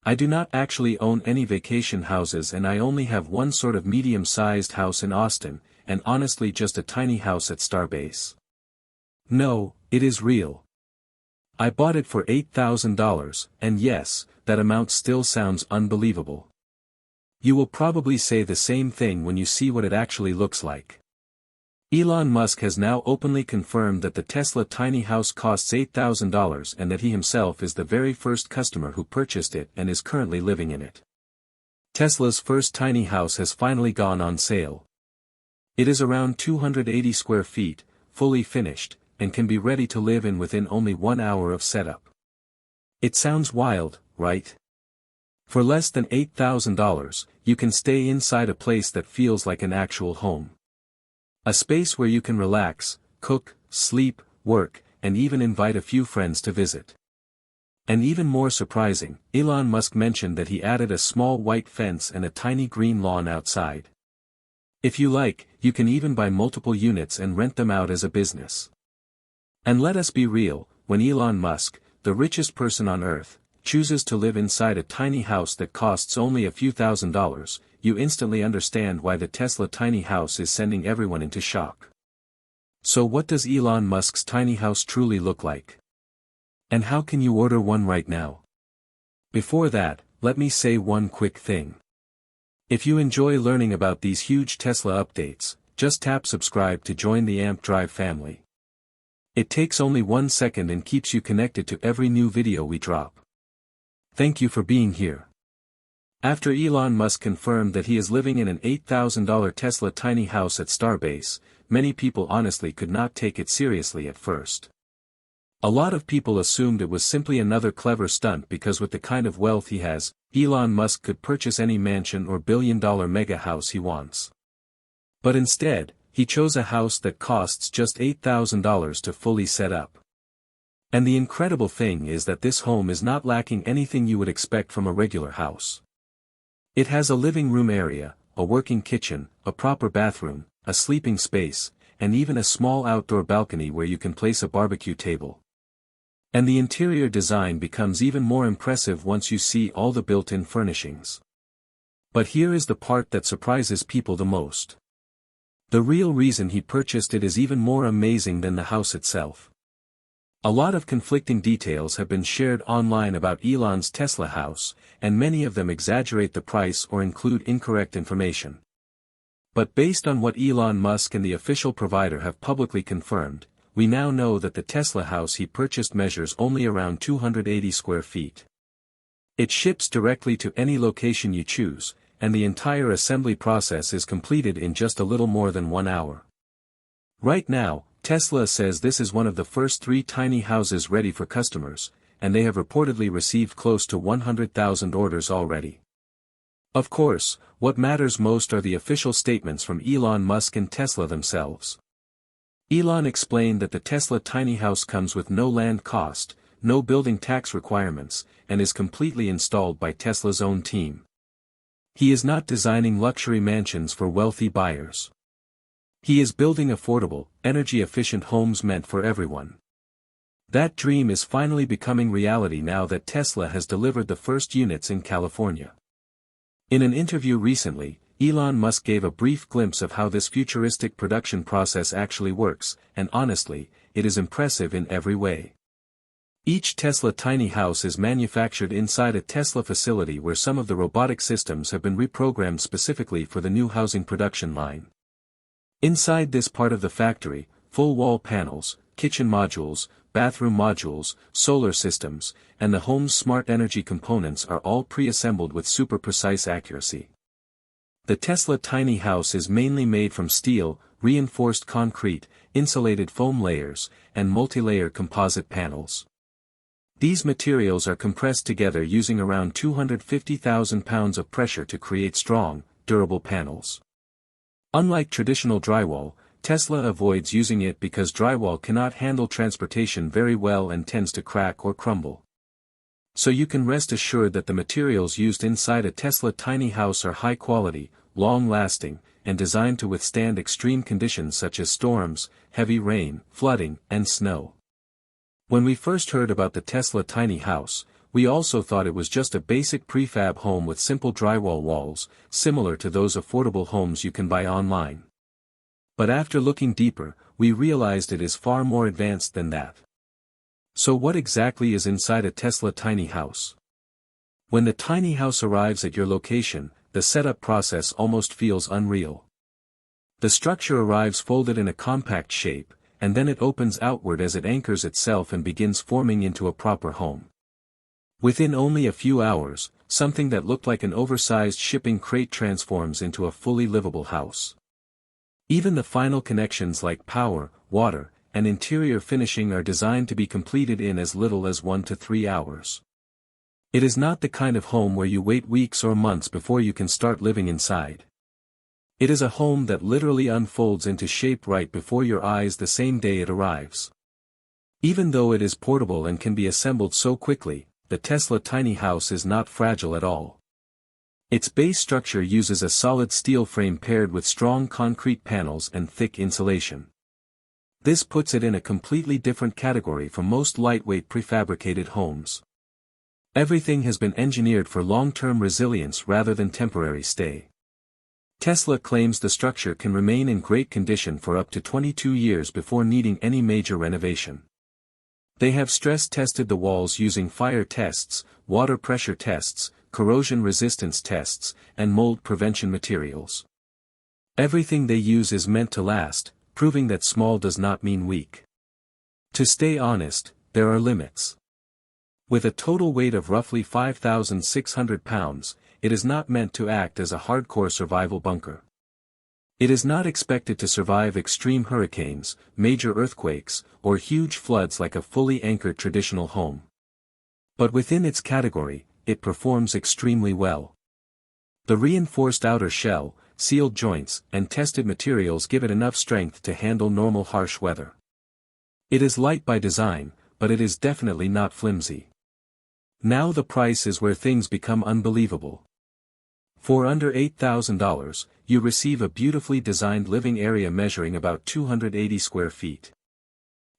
I do not actually own any vacation houses, and I only have one sort of medium-sized house in Austin, and honestly just a tiny house at Starbase. No, it is real. I bought it for $8,000, and yes, that amount still sounds unbelievable. You will probably say the same thing when you see what it actually looks like. Elon Musk has now openly confirmed that the Tesla tiny house costs $8,000 and that he himself is the very first customer who purchased it and is currently living in it. Tesla's first tiny house has finally gone on sale. It is around 280 square feet, fully finished, and can be ready to live in within only 1 hour of setup. It sounds wild, right? For less than $8,000, you can stay inside a place that feels like an actual home. A space where you can relax, cook, sleep, work, and even invite a few friends to visit. And even more surprising, Elon Musk mentioned that he added a small white fence and a tiny green lawn outside. If you like, you can even buy multiple units and rent them out as a business. And let us be real, when Elon Musk, the richest person on Earth, chooses to live inside a tiny house that costs only a few $1,000s, you instantly understand why the Tesla tiny house is sending everyone into shock. So what does Elon Musk's tiny house truly look like? And how can you order one right now? Before that, let me say one quick thing. If you enjoy learning about these huge Tesla updates, just tap subscribe to join the Amp Drive family. It takes only 1 second and keeps you connected to every new video we drop. Thank you for being here. After Elon Musk confirmed that he is living in an $8,000 Tesla tiny house at Starbase, many people honestly could not take it seriously at first. A lot of people assumed it was simply another clever stunt because with the kind of wealth he has, Elon Musk could purchase any mansion or billion-dollar mega house he wants. But instead, he chose a house that costs just $8,000 to fully set up. And the incredible thing is that this home is not lacking anything you would expect from a regular house. It has a living room area, a working kitchen, a proper bathroom, a sleeping space, and even a small outdoor balcony where you can place a barbecue table. And the interior design becomes even more impressive once you see all the built-in furnishings. But here is the part that surprises people the most. The real reason he purchased it is even more amazing than the house itself. A lot of conflicting details have been shared online about Elon's Tesla house, and many of them exaggerate the price or include incorrect information. But based on what Elon Musk and the official provider have publicly confirmed, we now know that the Tesla house he purchased measures only around 280 square feet. It ships directly to any location you choose, and the entire assembly process is completed in just a little more than 1 hour. Right now, Tesla says this is one of the first 3 tiny houses ready for customers, and they have reportedly received close to 100,000 orders already. Of course, what matters most are the official statements from Elon Musk and Tesla themselves. Elon explained that the Tesla tiny house comes with no land cost, no building tax requirements, and is completely installed by Tesla's own team. He is not designing luxury mansions for wealthy buyers. He is building affordable, energy-efficient homes meant for everyone. That dream is finally becoming reality now that Tesla has delivered the first units in California. In an interview recently, Elon Musk gave a brief glimpse of how this futuristic production process actually works, and honestly, it is impressive in every way. Each Tesla tiny house is manufactured inside a Tesla facility where some of the robotic systems have been reprogrammed specifically for the new housing production line. Inside this part of the factory, full wall panels, kitchen modules, bathroom modules, solar systems, and the home's smart energy components are all pre-assembled with super precise accuracy. The Tesla tiny house is mainly made from steel, reinforced concrete, insulated foam layers, and multi-layer composite panels. These materials are compressed together using around 250,000 pounds of pressure to create strong, durable panels. Unlike traditional drywall, Tesla avoids using it because drywall cannot handle transportation very well and tends to crack or crumble. So you can rest assured that the materials used inside a Tesla tiny house are high quality, long-lasting, and designed to withstand extreme conditions such as storms, heavy rain, flooding, and snow. When we first heard about the Tesla tiny house, we also thought it was just a basic prefab home with simple drywall walls, similar to those affordable homes you can buy online. But after looking deeper, we realized it is far more advanced than that. So what exactly is inside a Tesla tiny house? When the tiny house arrives at your location, the setup process almost feels unreal. The structure arrives folded in a compact shape, and then it opens outward as it anchors itself and begins forming into a proper home. Within only a few hours, something that looked like an oversized shipping crate transforms into a fully livable house. Even the final connections like power, water, and interior finishing are designed to be completed in as little as 1 to 3 hours. It is not the kind of home where you wait weeks or months before you can start living inside. It is a home that literally unfolds into shape right before your eyes the same day it arrives. Even though it is portable and can be assembled so quickly, the Tesla tiny house is not fragile at all. Its base structure uses a solid steel frame paired with strong concrete panels and thick insulation. This puts it in a completely different category from most lightweight prefabricated homes. Everything has been engineered for long-term resilience rather than temporary stay. Tesla claims the structure can remain in great condition for up to 22 years before needing any major renovation. They have stress-tested the walls using fire tests, water pressure tests, corrosion resistance tests, and mold prevention materials. Everything they use is meant to last, proving that small does not mean weak. To stay honest, there are limits. With a total weight of roughly 5,600 pounds, it is not meant to act as a hardcore survival bunker. It is not expected to survive extreme hurricanes, major earthquakes, or huge floods like a fully anchored traditional home. But within its category, it performs extremely well. The reinforced outer shell, sealed joints, and tested materials give it enough strength to handle normal harsh weather. It is light by design, but it is definitely not flimsy. Now the price is where things become unbelievable. For under $8,000, you receive a beautifully designed living area measuring about 280 square feet.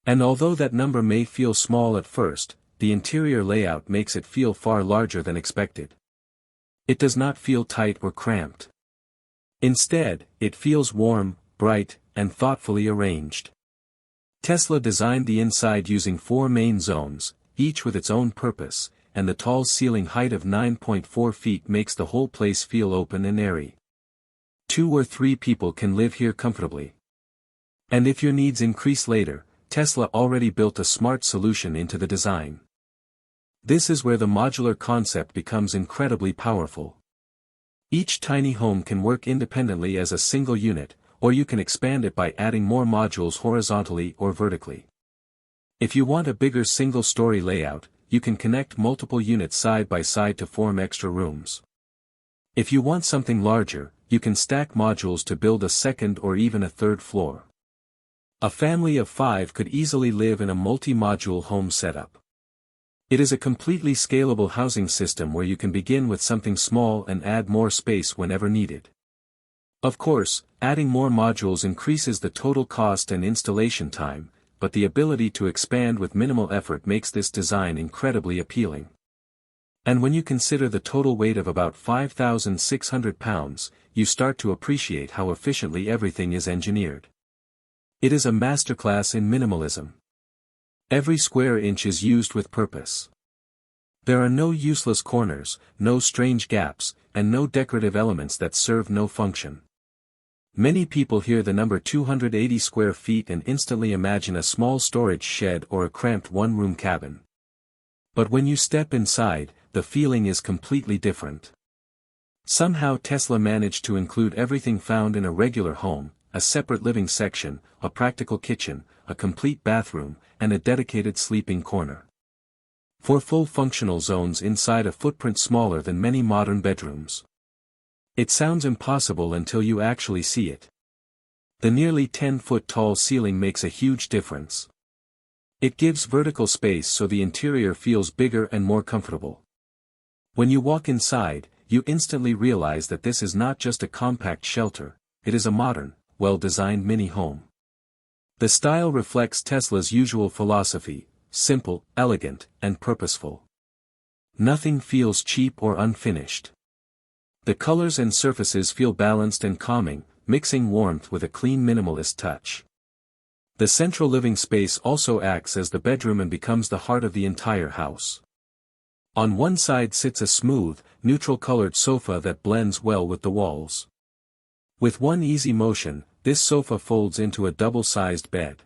And although that number may feel small at first, the interior layout makes it feel far larger than expected. It does not feel tight or cramped. Instead, it feels warm, bright, and thoughtfully arranged. Tesla designed the inside using 4 main zones, each with its own purpose, and the tall ceiling height of 9.4 feet makes the whole place feel open and airy. 2 or 3 people can live here comfortably. And if your needs increase later, Tesla already built a smart solution into the design. This is where the modular concept becomes incredibly powerful. Each tiny home can work independently as a single unit, or you can expand it by adding more modules horizontally or vertically. If you want a bigger single-story layout, you can connect multiple units side by side to form extra rooms. If you want something larger, you can stack modules to build a second or even a third floor. A family of 5 could easily live in a multi-module home setup. It is a completely scalable housing system where you can begin with something small and add more space whenever needed. Of course, adding more modules increases the total cost and installation time, but the ability to expand with minimal effort makes this design incredibly appealing. And when you consider the total weight of about 5,600 pounds, you start to appreciate how efficiently everything is engineered. It is a masterclass in minimalism. Every square inch is used with purpose. There are no useless corners, no strange gaps, and no decorative elements that serve no function. Many people hear the number 280 square feet and instantly imagine a small storage shed or a cramped one-room cabin. But when you step inside, the feeling is completely different. Somehow Tesla managed to include everything found in a regular home, a separate living section, a practical kitchen, a complete bathroom, and a dedicated sleeping corner. 4 full functional zones inside a footprint smaller than many modern bedrooms. It sounds impossible until you actually see it. The nearly 10-foot tall ceiling makes a huge difference. It gives vertical space so the interior feels bigger and more comfortable. When you walk inside, you instantly realize that this is not just a compact shelter, it is a modern, well-designed mini-home. The style reflects Tesla's usual philosophy: simple, elegant, and purposeful. Nothing feels cheap or unfinished. The colors and surfaces feel balanced and calming, mixing warmth with a clean minimalist touch. The central living space also acts as the bedroom and becomes the heart of the entire house. On one side sits a smooth, neutral-colored sofa that blends well with the walls. With one easy motion, this sofa folds into a double-sized bed.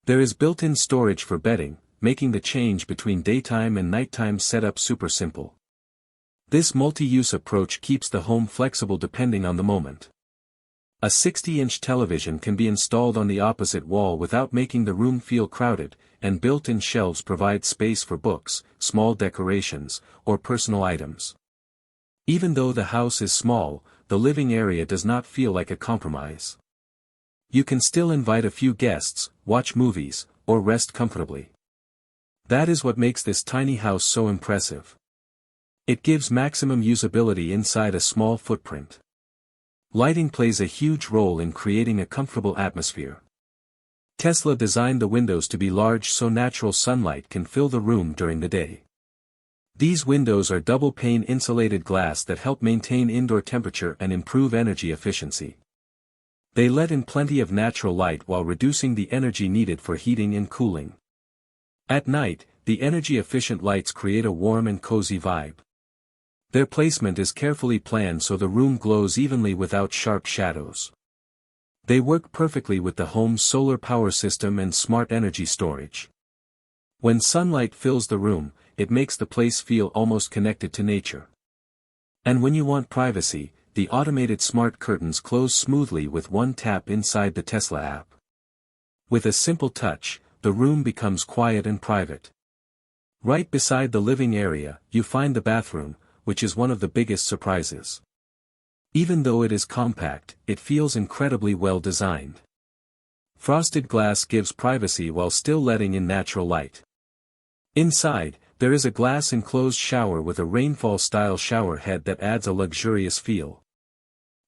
There is built-in storage for bedding, making the change between daytime and nighttime setup super simple. This multi-use approach keeps the home flexible depending on the moment. A 60-inch television can be installed on the opposite wall without making the room feel crowded, and built-in shelves provide space for books, small decorations, or personal items. Even though the house is small, the living area does not feel like a compromise. You can still invite a few guests, watch movies, or rest comfortably. That is what makes this tiny house so impressive. It gives maximum usability inside a small footprint. Lighting plays a huge role in creating a comfortable atmosphere. Tesla designed the windows to be large so natural sunlight can fill the room during the day. These windows are double-pane insulated glass that help maintain indoor temperature and improve energy efficiency. They let in plenty of natural light while reducing the energy needed for heating and cooling. At night, the energy-efficient lights create a warm and cozy vibe. Their placement is carefully planned so the room glows evenly without sharp shadows. They work perfectly with the home's solar power system and smart energy storage. When sunlight fills the room, it makes the place feel almost connected to nature. And when you want privacy, the automated smart curtains close smoothly with one tap inside the Tesla app. With a simple touch, the room becomes quiet and private. Right beside the living area, you find the bathroom, which is one of the biggest surprises. Even though it is compact, it feels incredibly well designed. Frosted glass gives privacy while still letting in natural light. Inside, there is a glass-enclosed shower with a rainfall-style shower head that adds a luxurious feel.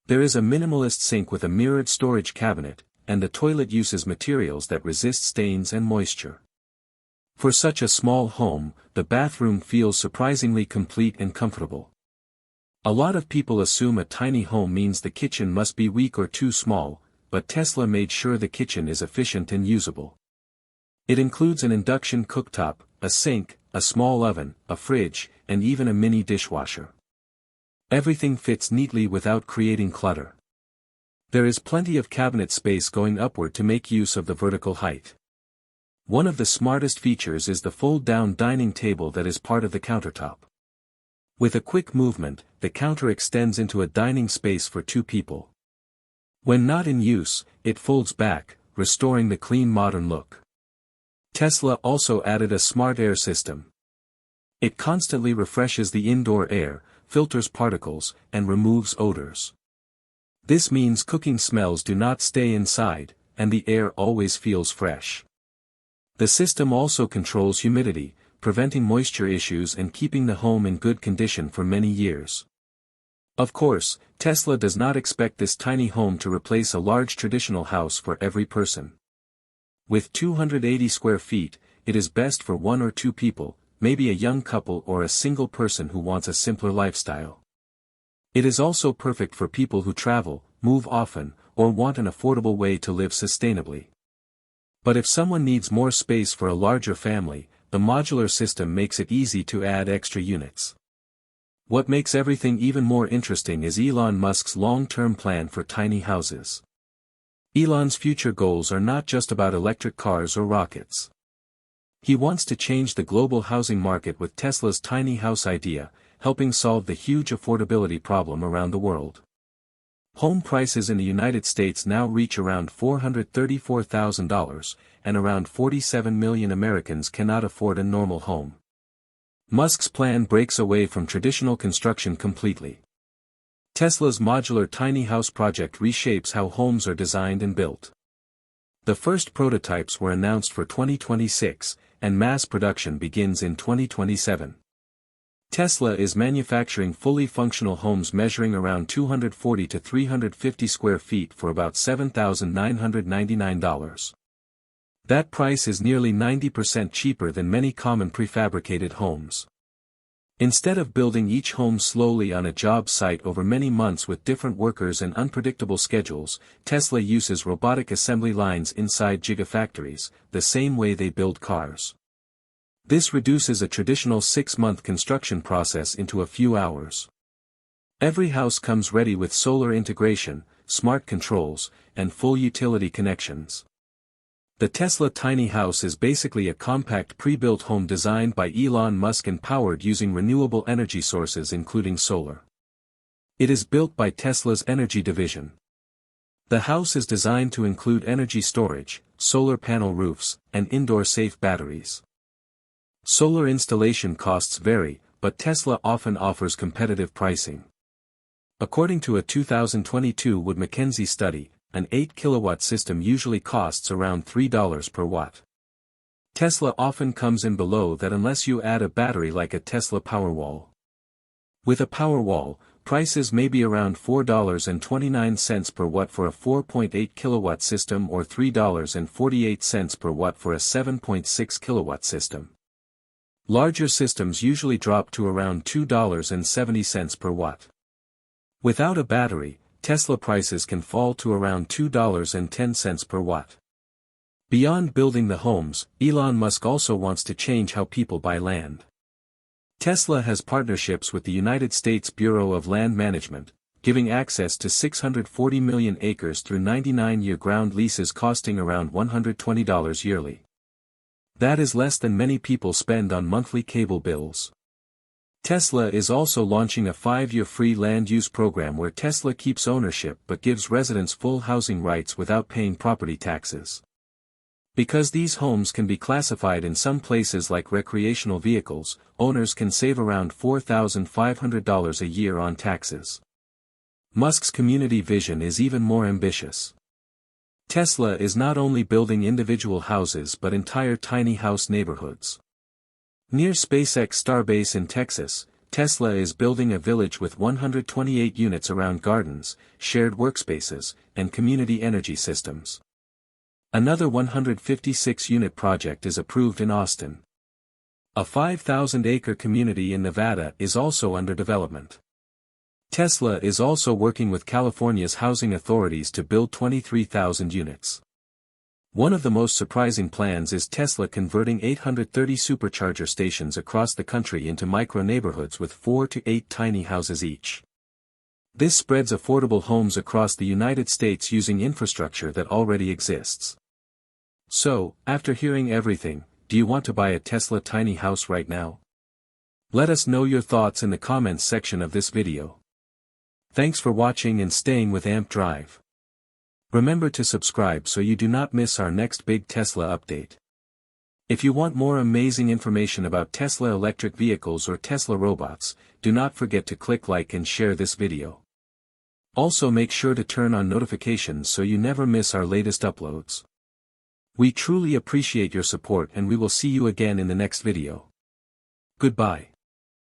There is a minimalist sink with a mirrored storage cabinet, and the toilet uses materials that resist stains and moisture. For such a small home, the bathroom feels surprisingly complete and comfortable. A lot of people assume a tiny home means the kitchen must be weak or too small, but Tesla made sure the kitchen is efficient and usable. It includes an induction cooktop, a sink, a small oven, a fridge, and even a mini dishwasher. Everything fits neatly without creating clutter. There is plenty of cabinet space going upward to make use of the vertical height. One of the smartest features is the fold-down dining table that is part of the countertop. With a quick movement, the counter extends into a dining space for two people. When not in use, it folds back, restoring the clean modern look. Tesla also added a smart air system. It constantly refreshes the indoor air, filters particles, and removes odors. This means cooking smells do not stay inside, and the air always feels fresh. The system also controls humidity, preventing moisture issues and keeping the home in good condition for many years. Of course, Tesla does not expect this tiny home to replace a large traditional house for every person. With 280 square feet, it is best for one or two people, maybe a young couple or a single person who wants a simpler lifestyle. It is also perfect for people who travel, move often, or want an affordable way to live sustainably. But if someone needs more space for a larger family, the modular system makes it easy to add extra units. What makes everything even more interesting is Elon Musk's long-term plan for tiny houses. Elon's future goals are not just about electric cars or rockets. He wants to change the global housing market with Tesla's tiny house idea, helping solve the huge affordability problem around the world. Home prices in the United States now reach around $434,000, and around 47 million Americans cannot afford a normal home. Musk's plan breaks away from traditional construction completely. Tesla's modular tiny house project reshapes how homes are designed and built. The first prototypes were announced for 2026, and mass production begins in 2027. Tesla is manufacturing fully functional homes measuring around 240 to 350 square feet for about $7,999. That price is nearly 90% cheaper than many common prefabricated homes. Instead of building each home slowly on a job site over many months with different workers and unpredictable schedules, Tesla uses robotic assembly lines inside Gigafactories, the same way they build cars. This reduces a traditional 6-month construction process into a few hours. Every house comes ready with solar integration, smart controls, and full utility connections. The Tesla tiny house is basically a compact pre-built home designed by Elon Musk and powered using renewable energy sources including solar. It is built by Tesla's energy division. The house is designed to include energy storage, solar panel roofs, and indoor safe batteries. Solar installation costs vary, but Tesla often offers competitive pricing. According to a 2022 Wood Mackenzie study, an 8-kilowatt system usually costs around $3 per watt. Tesla often comes in below that unless you add a battery like a Tesla Powerwall. With a Powerwall, prices may be around $4.29 per watt for a 4.8 kilowatt system or $3.48 per watt for a 7.6 kilowatt system. Larger systems usually drop to around $2.70 per watt. Without a battery, Tesla prices can fall to around $2.10 per watt. Beyond building the homes, Elon Musk also wants to change how people buy land. Tesla has partnerships with the United States Bureau of Land Management, giving access to 640 million acres through 99-year ground leases costing around $120 yearly. That is less than many people spend on monthly cable bills. Tesla is also launching a 5-year free land use program where Tesla keeps ownership but gives residents full housing rights without paying property taxes. Because these homes can be classified in some places like recreational vehicles, owners can save around $4,500 a year on taxes. Musk's community vision is even more ambitious. Tesla is not only building individual houses but entire tiny house neighborhoods. Near SpaceX Starbase in Texas, Tesla is building a village with 128 units around gardens, shared workspaces, and community energy systems. Another 156-unit project is approved in Austin. A 5,000-acre community in Nevada is also under development. Tesla is also working with California's housing authorities to build 23,000 units. One of the most surprising plans is Tesla converting 830 supercharger stations across the country into micro-neighborhoods with 4 to 8 tiny houses each. This spreads affordable homes across the United States using infrastructure that already exists. So, after hearing everything, do you want to buy a Tesla tiny house right now? Let us know your thoughts in the comments section of this video. Thanks for watching and staying with AMP Drive. Remember to subscribe so you do not miss our next big Tesla update. If you want more amazing information about Tesla electric vehicles or Tesla robots, do not forget to click like and share this video. Also make sure to turn on notifications so you never miss our latest uploads. We truly appreciate your support and we will see you again in the next video. Goodbye.